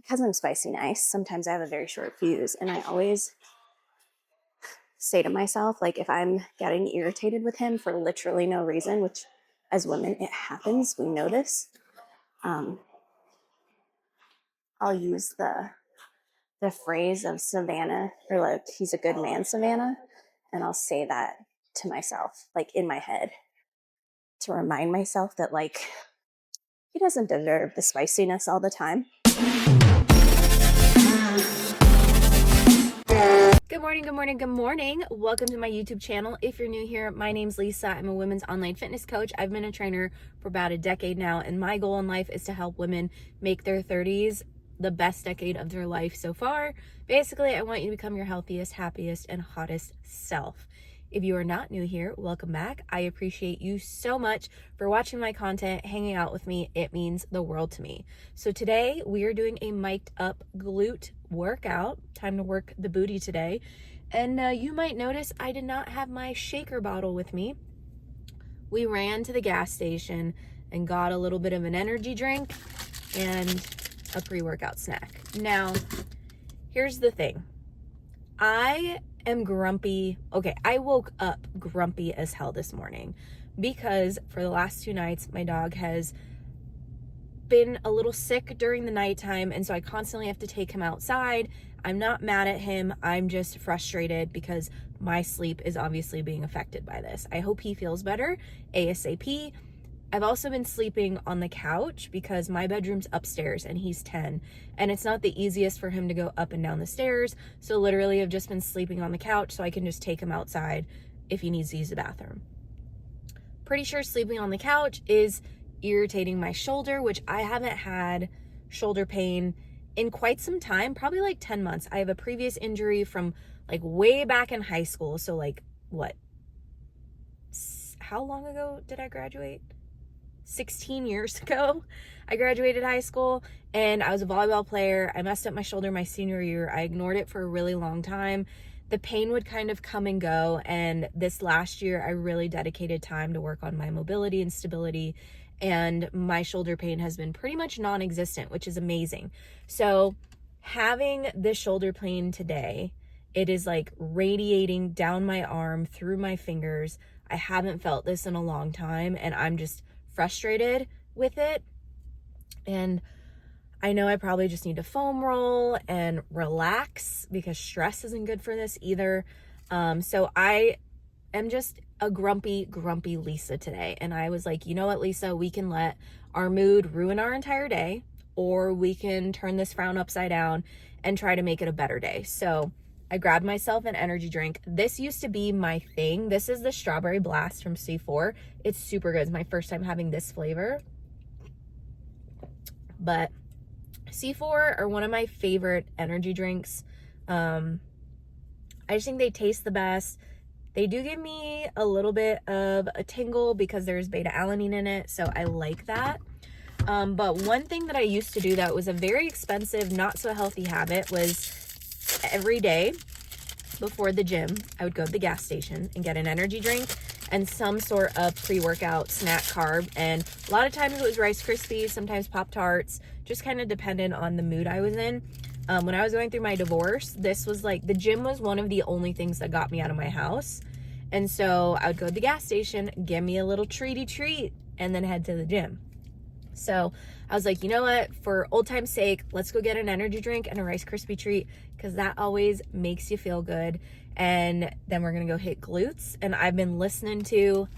because I'm spicy nice, sometimes I have a very short fuse, and I always say to myself, like, if I'm getting irritated with him for literally no reason, which as women, it happens, we notice, I'll use the phrase of Savannah, or like, he's a good man, Savannah, and I'll say that to myself, like in my head, to remind myself that, like, he doesn't deserve the spiciness all the time. Good morning, good morning, good morning. Welcome to my YouTube channel. If you're new here, my name's Lisa. I'm a women's online fitness coach. I've been a trainer for about a decade now, and my goal in life is to help women make their 30s the best decade of their life so far. Basically, I want you to become your healthiest, happiest, and hottest self. If you are not new here, welcome back. I appreciate you so much for watching my content, hanging out with me. It means the world to me. So today we are doing a mic'd up glute workout. Time to work the booty today. And you might notice I did not have my shaker bottle with me. We ran to the gas station and got a little bit of an energy drink and a pre-workout snack. Now, here's the thing. I am grumpy. Okay, I woke up grumpy as hell this morning because for the last 2 nights, my dog has been a little sick during the nighttime, and so I constantly have to take him outside. I'm not mad at him. I'm just frustrated because my sleep is obviously being affected by this. I hope he feels better ASAP. I've also been sleeping on the couch because my bedroom's upstairs and he's 10, and it's not the easiest for him to go up and down the stairs. So literally I've just been sleeping on the couch so I can just take him outside if he needs to use the bathroom. Pretty sure sleeping on the couch is irritating my shoulder, which I haven't had shoulder pain in quite some time, probably like 10 months. I have a previous injury from like way back in high school. So like what? How long ago did I graduate? 16 years ago, I graduated high school, and I was a volleyball player. I messed up my shoulder my senior year. I ignored it for a really long time. The pain would kind of come and go, and this last year, I really dedicated time to work on my mobility and stability, and my shoulder pain has been pretty much non-existent, which is amazing. So having this shoulder pain today, it is like radiating down my arm, through my fingers. I haven't felt this in a long time, and I'm just frustrated with it. And I know I probably just need to foam roll and relax because stress isn't good for this either. So I am just a grumpy Lisa today. And I was like, you know what, Lisa, we can let our mood ruin our entire day, or we can turn this frown upside down and try to make it a better day. So I grabbed myself an energy drink. This used to be my thing. This is the Strawberry Blast from C4. It's super good. It's my first time having this flavor. But C4 are one of my favorite energy drinks. I just think they taste the best. They do give me a little bit of a tingle because there's beta-alanine in it, so I like that. But one thing that I used to do that was a very expensive, not so healthy habit was every day before the gym, I would go to the gas station and get an energy drink and some sort of pre-workout snack carb. And a lot of times it was Rice Krispies, sometimes Pop-Tarts, just kind of depended on the mood I was in. When I was going through my divorce, this was like, the gym was one of the only things that got me out of my house. And so I would go to the gas station, give me a little treat, and then head to the gym. So I was like, you know what, for old time's sake, let's go get an energy drink and a Rice Krispie treat, because that always makes you feel good. And then we're going to go hit glutes. And I've been listening to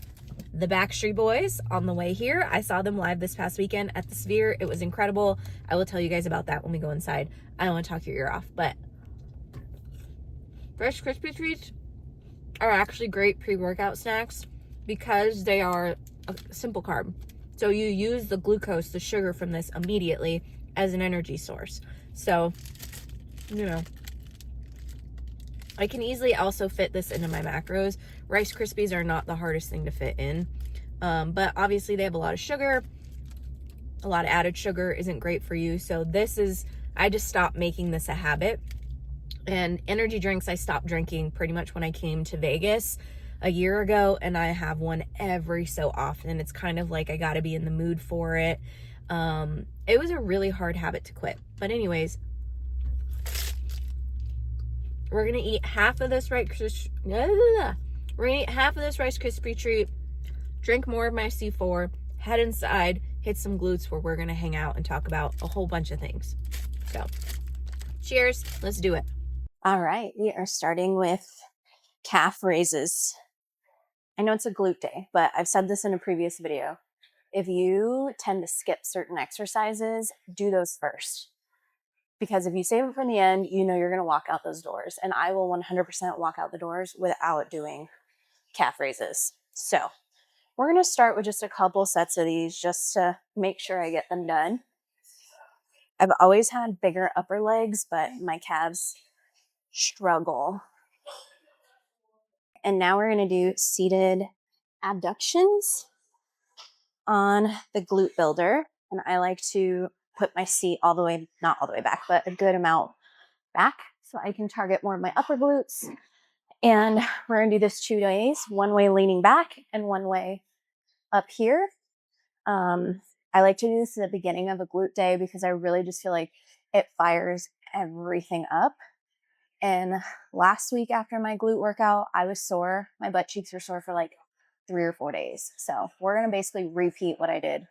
the Backstreet Boys on the way here. I saw them live this past weekend at the Sphere. It was incredible. I will tell you guys about that when we go inside. I don't want to talk your ear off, but Rice Krispie treats are actually great pre-workout snacks because they are a simple carb. So you use the glucose, the sugar from this immediately as an energy source. So, you know, I can easily also fit this into my macros. Rice Krispies are not the hardest thing to fit in. But obviously they have a lot of sugar. A lot of added sugar isn't great for you. So I just stopped making this a habit. And energy drinks, I stopped drinking pretty much when I came to Vegas a year ago, and I have one every so often. It's kind of like I got to be in the mood for it. It was a really hard habit to quit. But anyways, we're gonna eat half of this Rice Krispie treat, drink more of my C4, head inside, hit some glutes where we're gonna hang out and talk about a whole bunch of things. So, cheers, let's do it. All right, we are starting with calf raises. I know it's a glute day, but I've said this in a previous video. If you tend to skip certain exercises, do those first. Because if you save it for the end, you know you're going to walk out those doors. And I will 100% walk out the doors without doing calf raises. So we're going to start with just a couple sets of these just to make sure I get them done. I've always had bigger upper legs, but my calves struggle. And now we're going to do seated abductions on the glute builder. And I like to put my seat all the way, not all the way back, but a good amount back so I can target more of my upper glutes. And we're going to do this 2 days, one way leaning back and one way up here. I like to do this at the beginning of a glute day because I really just feel like it fires everything up. And last week after my glute workout, I was sore. My butt cheeks were sore for like 3 or 4 days. So we're going to basically repeat what I did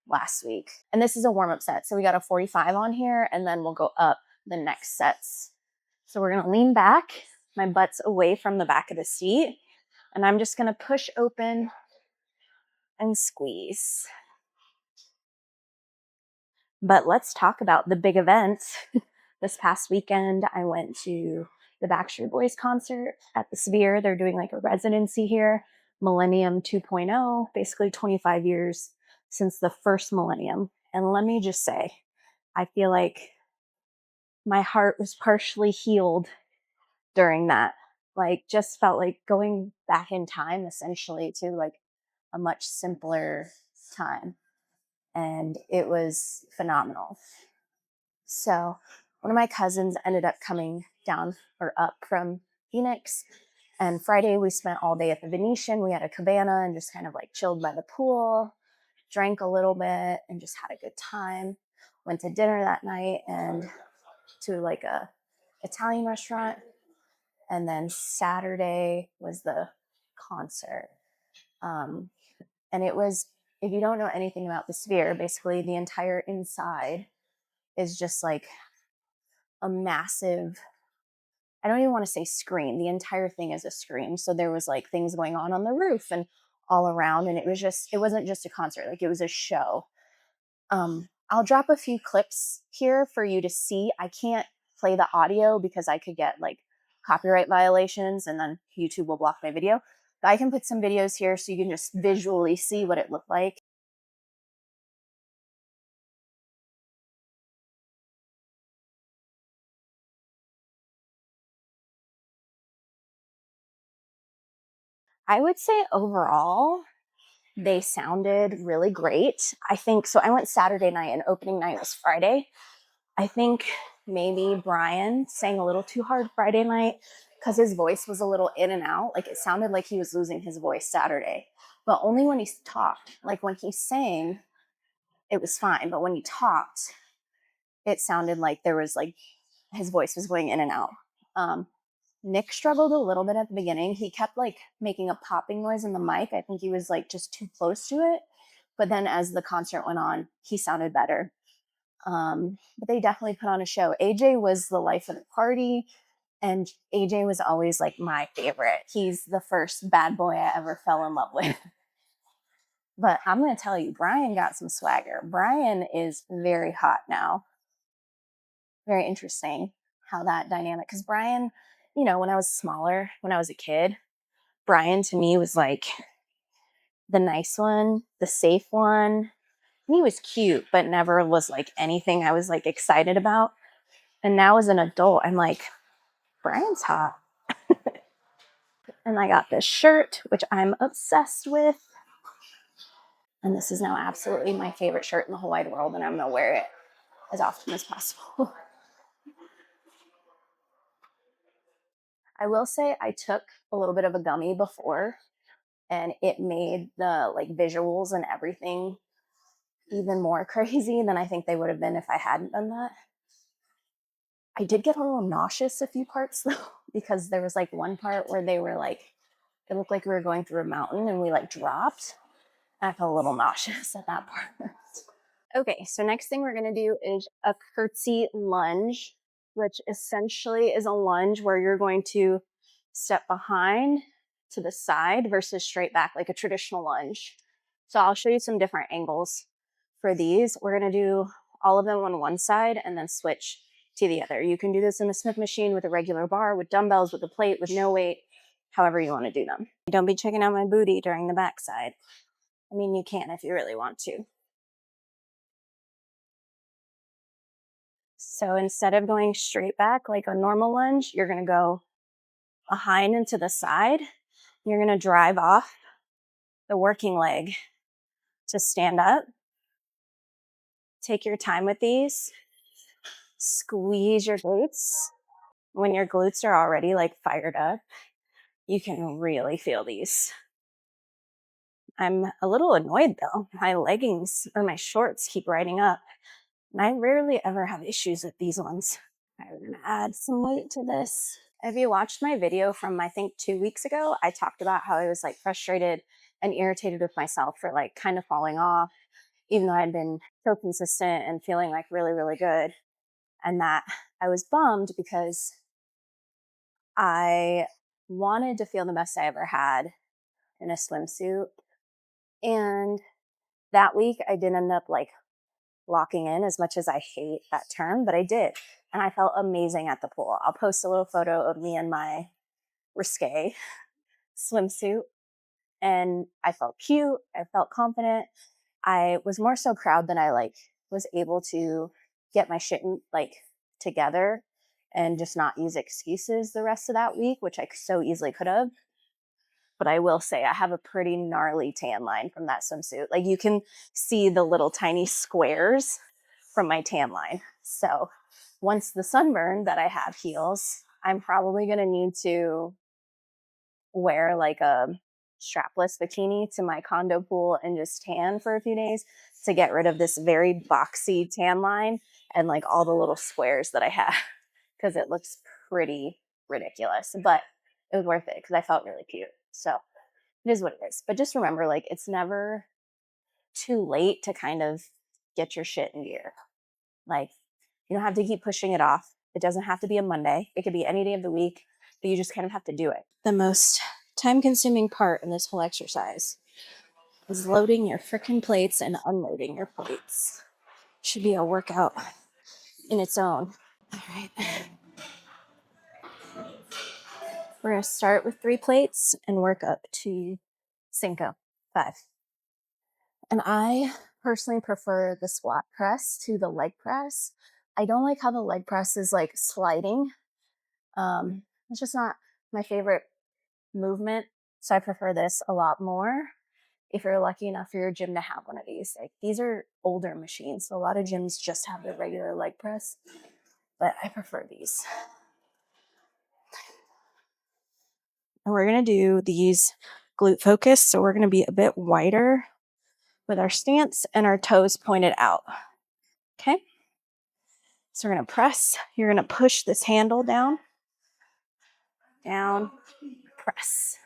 last week. And this is a warm-up set. So we got a 45 on here and then we'll go up the next sets. So we're going to lean back. My butt's away from the back of the seat. And I'm just going to push open and squeeze. But let's talk about the big events. This past weekend, I went to the Backstreet Boys concert at the Sphere. They're doing like a residency here, Millennium 2.0, basically 25 years since the first millennium. And let me just say, I feel like my heart was partially healed during that. Like, just felt like going back in time, essentially, to like a much simpler time. And it was phenomenal. So one of my cousins ended up coming down or up from Phoenix. And Friday we spent all day at the Venetian. We had a cabana and just kind of like chilled by the pool, drank a little bit and just had a good time. Went to dinner that night and to like a Italian restaurant. And then Saturday was the concert. And it was, if you don't know anything about the Sphere, basically the entire inside is just like a massive, I don't even want to say screen. The entire thing is a screen. So there was like things going on the roof and all around. And it wasn't just a concert, like it was a show. I'll drop a few clips here for you to see. I can't play the audio because I could get like copyright violations and then YouTube will block my video. But I can put some videos here so you can just visually see what it looked like. I would say overall, they sounded really great. I think, so I went Saturday night and opening night was Friday. I think maybe Brian sang a little too hard Friday night because his voice was a little in and out. Like it sounded like he was losing his voice Saturday, but only when he talked. Like when he sang, it was fine. But when he talked, it sounded like there was like his voice was going in and out. Nick struggled a little bit at the beginning. He kept like making a popping noise in the mic. I think he was like just too close to it. But then as the concert went on, he sounded better. But they definitely put on a show. AJ was the life of the party. And AJ was always like my favorite. He's the first bad boy I ever fell in love with. But I'm going to tell you, Brian got some swagger. Brian is very hot now. Very interesting how that dynamic, because Brian, you know, when I was smaller, when I was a kid, Brian to me was like the nice one, the safe one. And he was cute, but never was like anything I was like excited about. And now as an adult, I'm like, Brian's hot. And I got this shirt, which I'm obsessed with. And this is now absolutely my favorite shirt in the whole wide world. And I'm going to wear it as often as possible. I will say I took a little bit of a gummy before and it made the like visuals and everything even more crazy than I think they would have been if I hadn't done that. I did get a little nauseous a few parts though, because there was like one part where they were like, it looked like we were going through a mountain and we like dropped. I felt a little nauseous at that part. Okay, so next thing we're gonna do is a curtsey lunge, which essentially is a lunge where you're going to step behind to the side versus straight back like a traditional lunge. So I'll show you some different angles for these. We're gonna do all of them on one side and then switch to the other. You can do this in a Smith machine with a regular bar, with dumbbells, with a plate, with no weight, however you wanna do them. Don't be checking out my booty during the backside. I mean, you can if you really want to. So instead of going straight back like a normal lunge, you're going to go behind and to the side. You're going to drive off the working leg to stand up. Take your time with these. Squeeze your glutes. When your glutes are already like fired up, you can really feel these. I'm a little annoyed though. My leggings or my shorts keep riding up. And I rarely ever have issues with these ones. I'm going to add some weight to this. If you watched my video from, I think 2 weeks ago, I talked about how I was like frustrated and irritated with myself for like kind of falling off, even though I'd been so consistent and feeling like really, really good. And that I was bummed because I wanted to feel the best I ever had in a swimsuit. And that week I didn't end up like locking in, as much as I hate that term, but I did. And I felt amazing at the pool. I'll post a little photo of me in my risque swimsuit. And I felt cute. I felt confident. I was more so proud that I like was able to get my shit like together and just not use excuses the rest of that week, which I so easily could have. But I will say I have a pretty gnarly tan line from that swimsuit. Like you can see the little tiny squares from my tan line. So once the sunburn that I have heals, I'm probably going to need to wear like a strapless bikini to my condo pool and just tan for a few days to get rid of this very boxy tan line and like all the little squares that I have, because it looks pretty ridiculous, but it was worth it because I felt really cute. So it is what it is. But just remember, like, it's never too late to kind of get your shit in gear. Like, you don't have to keep pushing it off. It doesn't have to be a Monday. It could be any day of the week, but you just kind of have to do it. The most time-consuming part in this whole exercise is loading your freaking plates and unloading your plates. Should be a workout in its own. All right. We're going to start with 3 plates and work up to 5. And I personally prefer the squat press to the leg press. I don't like how the leg press is like sliding. It's just not my favorite movement. So I prefer this a lot more. If you're lucky enough for your gym to have one of these, like these are older machines. So a lot of gyms just have the regular leg press, but I prefer these. And we're going to do these glute focus. So we're going to be a bit wider with our stance and our toes pointed out. Okay. So we're going to press. You're going to push this handle down, press.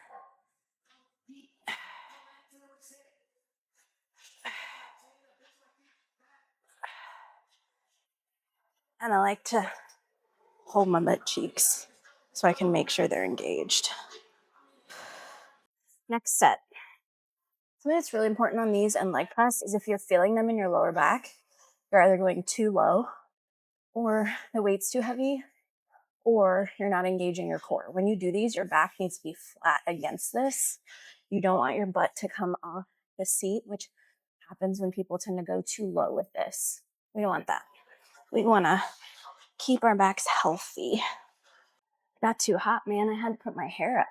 And I like to hold my butt cheeks so I can make sure they're engaged. Next set. Something that's really important on these and leg press is if you're feeling them in your lower back, you're either going too low or the weight's too heavy or you're not engaging your core. When you do these, your back needs to be flat against this. You don't want your butt to come off the seat, which happens when people tend to go too low with this. We don't want that. We want to keep our backs healthy. Got too hot, man. I had to put my hair up.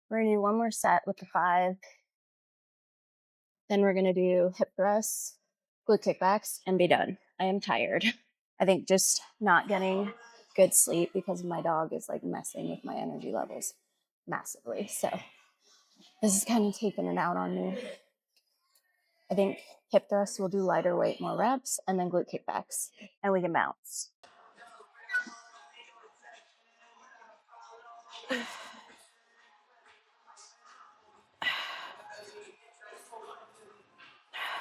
We're going to do one more set with the 5. Then we're going to do hip thrusts, glute kickbacks, and be done. I am tired. I think just not getting good sleep because my dog is like messing with my energy levels massively. So this is kind of taking it out on me. I think hip thrusts will do lighter weight, more reps, and then glute kickbacks, and we can bounce.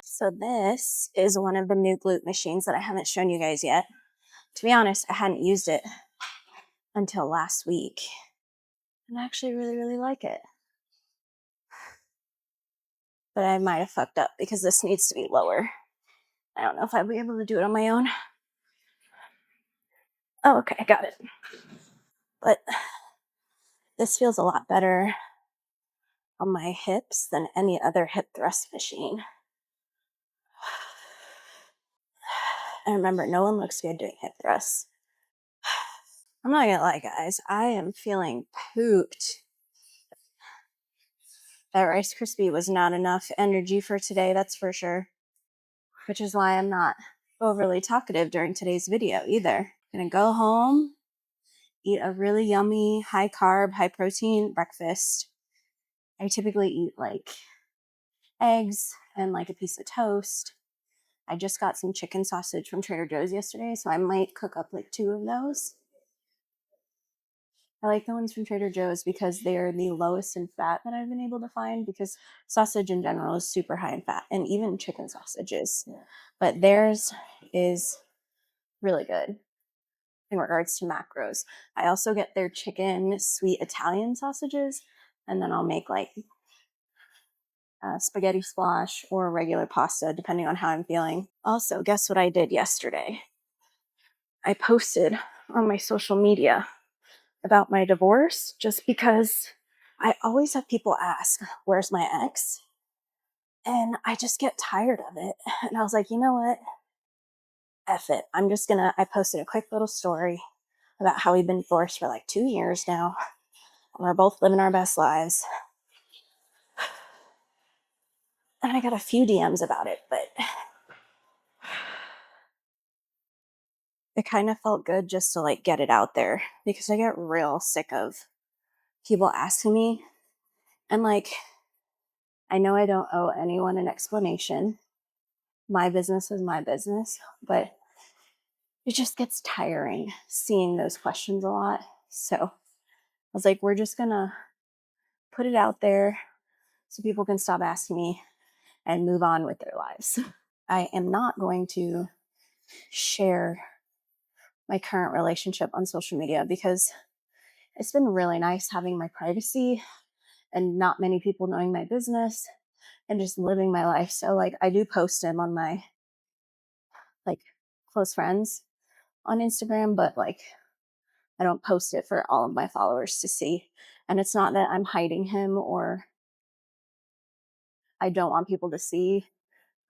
So this is one of the new glute machines that I haven't shown you guys yet. To be honest, I hadn't used it until last week, and I actually really, really like it. But I might have fucked up because this needs to be lower. I don't know if I'll be able to do it on my own. Oh, okay, I got it. But this feels a lot better on my hips than any other hip thrust machine. And remember, no one looks good doing hip thrusts. I'm not gonna lie, guys, I am feeling pooped. That Rice Krispie was not enough energy for today, that's for sure. Which is why I'm not overly talkative during today's video either. I'm gonna go home, eat a really yummy, high carb, high protein breakfast. I typically eat like eggs and like a piece of toast. I just got some chicken sausage from Trader Joe's yesterday, so I might cook up like 2 of those. I like the ones from Trader Joe's because they're the lowest in fat that I've been able to find, because sausage in general is super high in fat, and even chicken sausages. But theirs is really good in regards to macros. I also get their chicken sweet Italian sausages, and then I'll make like spaghetti squash or regular pasta, depending on how I'm feeling. Also, guess what I did yesterday? I posted on my social media about my divorce, just because I always have people ask, where's my ex? And I just get tired of it. And I was like, you know what? F it. I posted a quick little story about how we've been divorced for like 2 years now. And we're both living our best lives. And I got a few DMs about it, but it kind of felt good just to like get it out there, because I get real sick of people asking me. And like, I know I don't owe anyone an explanation. My business is my business, but it just gets tiring seeing those questions a lot. So I was like, we're just gonna put it out there so people can stop asking me and move on with their lives. I am not going to share my current relationship on social media because it's been really nice having my privacy and not many people knowing my business and just living my life. So like, I do post him on my like close friends on Instagram, but like I don't post it for all of my followers to see. And it's not that I'm hiding him or I don't want people to see.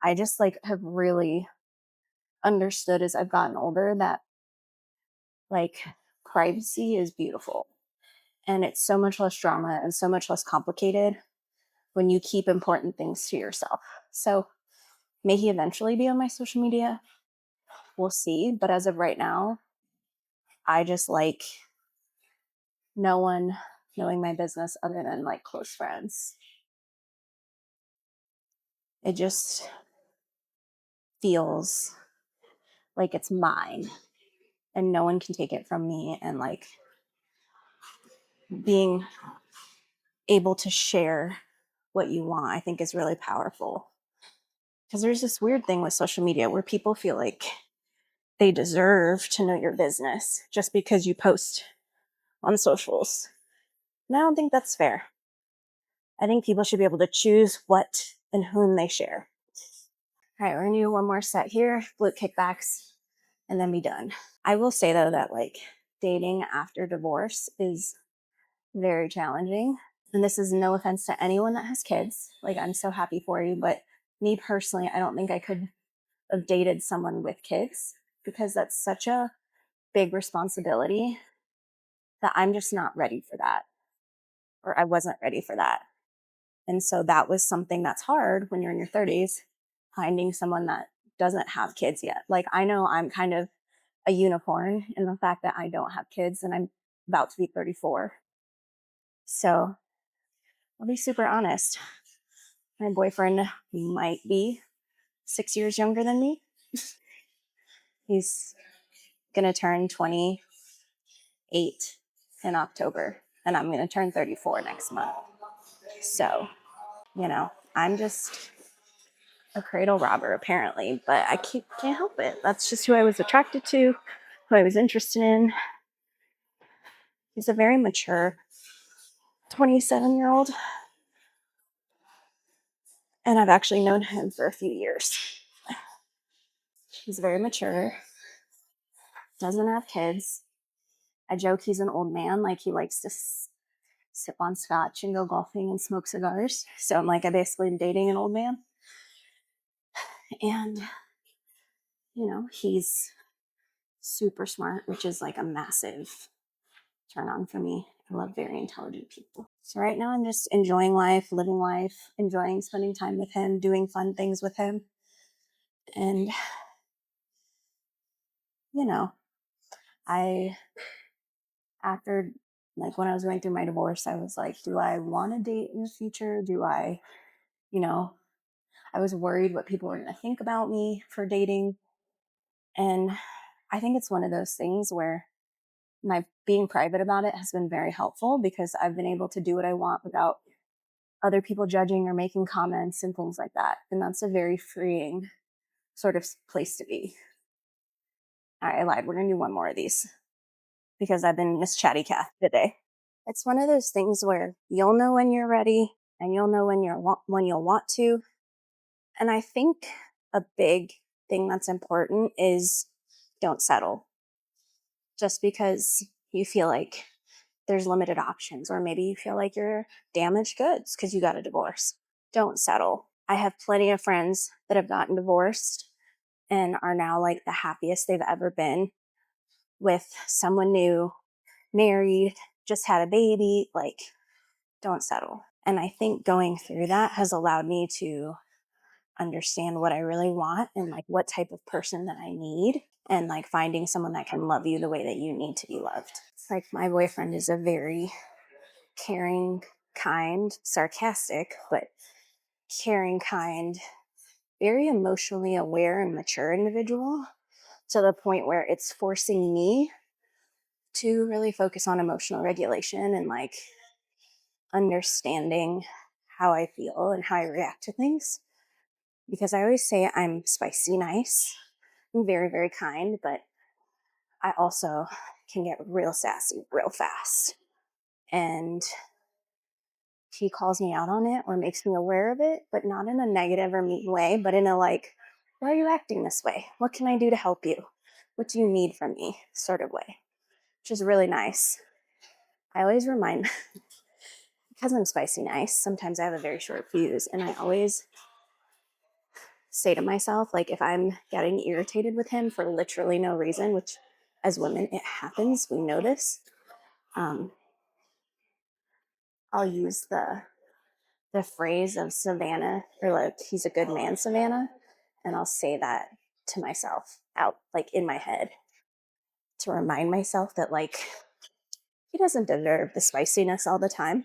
I just like have really understood as I've gotten older that like privacy is beautiful, and it's so much less drama and so much less complicated when you keep important things to yourself. So may he eventually be on my social media? We'll see. But as of right now, I just like no one knowing my business other than like close friends. It just feels like it's mine and no one can take it from me. And like being able to share what you want, I think is really powerful. Because there's this weird thing with social media where people feel like they deserve to know your business just because you post on socials. And I don't think that's fair. I think people should be able to choose what and whom they share. All right, we're gonna do one more set here, glute kickbacks, and then be done. I will say though that like dating after divorce is very challenging. And this is no offense to anyone that has kids. Like, I'm so happy for you, but me personally, I don't think I could have dated someone with kids, because that's such a big responsibility that I'm just not ready for that, or I wasn't ready for that. And so that was something that's hard when you're in your 30s, finding someone that doesn't have kids yet. Like, I know I'm kind of a unicorn in the fact that I don't have kids and I'm about to be 34. So I'll be super honest. My boyfriend might be 6 years younger than me. He's gonna turn 28 in October, and I'm gonna turn 34 next month. So, I'm just a cradle robber apparently, but I can't help it. That's just who I was attracted to, who I was interested in. He's a very mature 27-year-old, and I've actually known him for a few years. He's very mature, doesn't have kids. I joke he's an old man, like he likes to sip on scotch and go golfing and smoke cigars. So I'm like, I basically am dating an old man. And, he's super smart, which is like a massive turn on for me. I love very intelligent people. So right now I'm just enjoying life, living life, enjoying spending time with him, doing fun things with him. And, after, like, when I was going through my divorce, I was like, do I want to date in the future? I was worried what people were going to think about me for dating. And I think it's one of those things where my being private about it has been very helpful, because I've been able to do what I want without other people judging or making comments and things like that. And that's a very freeing sort of place to be. All right, I lied. We're going to do one more of these because I've been Miss Chatty Cat today. It's one of those things where you'll know when you're ready and you'll know when you'll want to. And I think a big thing that's important is don't settle. Just because you feel like there's limited options, or maybe you feel like you're damaged goods because you got a divorce. Don't settle. I have plenty of friends that have gotten divorced and are now like the happiest they've ever been with someone new, married, just had a baby. Like, don't settle. And I think going through that has allowed me to understand what I really want and like what type of person that I need, and like finding someone that can love you the way that you need to be loved. It's like my boyfriend is a very caring, kind, sarcastic, but caring, kind, very emotionally aware and mature individual, to the point where it's forcing me to really focus on emotional regulation and like understanding how I feel and how I react to things. Because I always say I'm spicy nice. I'm very, very kind, but I also can get real sassy real fast. And he calls me out on it or makes me aware of it, but not in a negative or mean way, but in a like, why are you acting this way? What can I do to help you? What do you need from me? Sort of way, which is really nice. I always remind, because I'm spicy nice, sometimes I have a very short fuse, and I always say to myself, like, if I'm getting irritated with him for literally no reason, which as women, it happens, we know this, I'll use the phrase of Savannah, or like, he's a good man, Savannah, and I'll say that to myself out, like, in my head, to remind myself that, like, he doesn't deserve the spiciness all the time.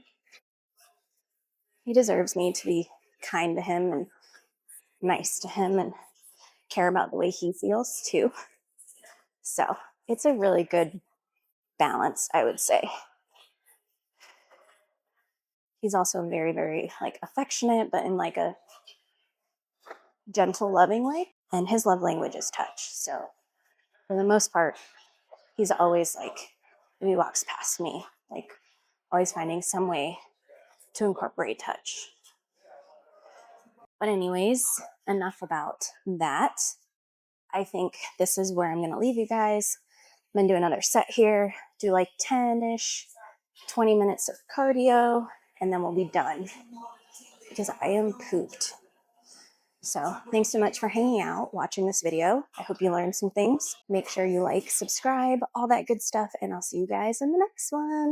He deserves me to be kind to him and nice to him and care about the way he feels too. So it's a really good balance, I would say. He's also very, very like affectionate, but in like a gentle, loving way. And his love language is touch. So for the most part, he's always like, if he walks past me, like always finding some way to incorporate touch. But anyways, enough about that. I think this is where I'm going to leave you guys. I'm going to do another set here, do like 10-ish, 20 minutes of cardio, and then we'll be done because I am pooped. So thanks so much for hanging out, watching this video. I hope you learned some things. Make sure you like, subscribe, all that good stuff, and I'll see you guys in the next one.